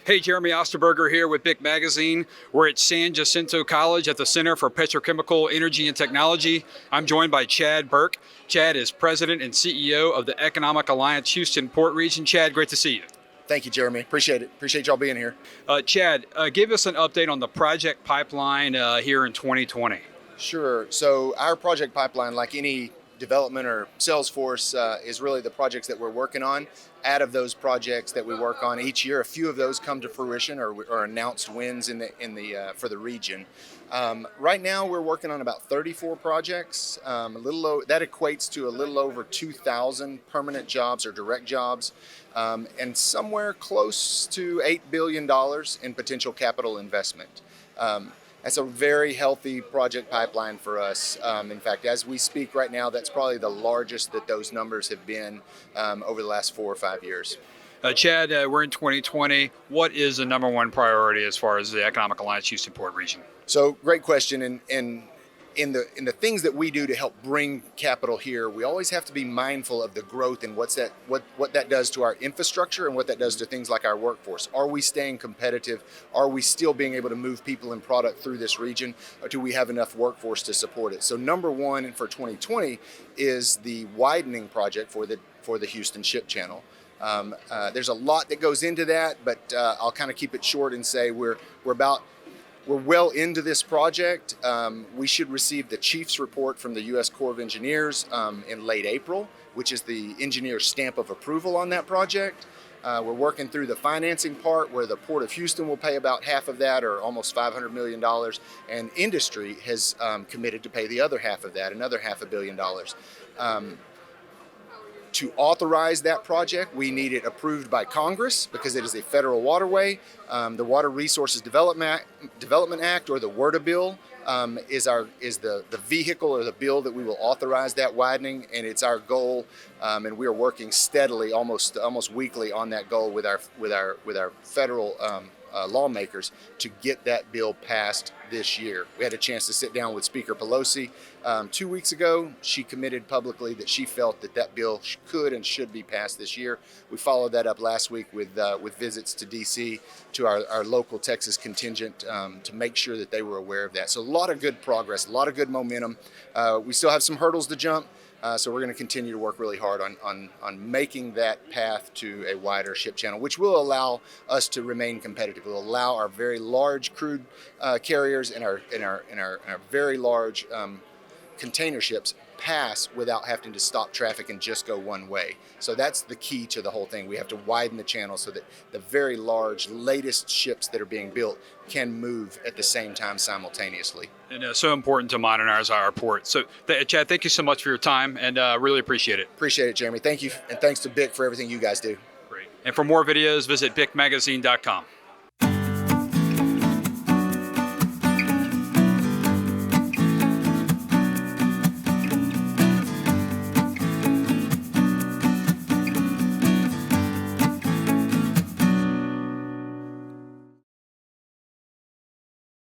Hey, Jeremy Osterberger here with BIC Magazine. We're at San Jacinto College at the Center for Petrochemical Energy and Technology. I'm joined by Chad Burke. Chad is President and CEO of the BIC Alliance Houston Port Region. Chad, great to see you. Thank you, Jeremy. Appreciate it. Appreciate y'all being here. Chad, give us an update on the project pipeline here in 2020. Sure. So our project pipeline, like any development or sales force, is really the projects that we're working on. Out of those projects that we work on each year, a few of those come to fruition or announced wins for the region. Right now, we're working on about 34 projects. That equates to a little over 2,000 permanent jobs or direct jobs, and somewhere close to $8 billion in potential capital investment. That's a very healthy project pipeline for us. In fact, as we speak right now, that's probably the largest that those numbers have been over the last 4 or 5 years. Chad, we're in 2020. What is the number one priority as far as the Economic Alliance Houston Port Region? So, great question. And in the things that we do to help bring capital here, we always have to be mindful of the growth and what that does to our infrastructure and what that does to things like our workforce. Are we staying competitive? Are we still being able to move people and product through this region? Or do we have enough workforce to support it? So number one for 2020 is the widening project for the Houston Ship Channel. There's a lot that goes into that, but I'll kind of keep it short and say we're well into this project. We should receive the Chief's report from the U.S. Corps of Engineers in late April, which is the engineer's stamp of approval on that project. We're working through the financing part where the Port of Houston will pay about half of that, or almost $500 million, and industry has committed to pay the other half of that, another $500 million. To authorize that project, we need it approved by Congress because it is a federal waterway. The Water Resources Development Act, or the WRDA bill, is the vehicle or the bill that we will authorize that widening, and it's our goal. And we are working steadily, almost weekly, on that goal with our federal lawmakers to get that bill passed this year. We had a chance to sit down with Speaker Pelosi 2 weeks ago. She committed publicly that she felt that bill could and should be passed this year. We followed that up last week with visits to D.C. to our local Texas contingent to make sure that they were aware of that. So a lot of good progress, a lot of good momentum. We still have some hurdles to jump. So we're going to continue to work really hard on making that path to a wider ship channel, which will allow us to remain competitive. It will allow our very large crude carriers and our very large container ships pass without having to stop traffic and just go one way. So that's the key to the whole thing. We have to widen the channel so that the very large, latest ships that are being built can move at the same time simultaneously. And so important to modernize our port. So, Chad, thank you so much for your time, and really appreciate it. Appreciate it, Jeremy. Thank you, and thanks to BIC for everything you guys do. Great. And for more videos, visit bicmagazine.com.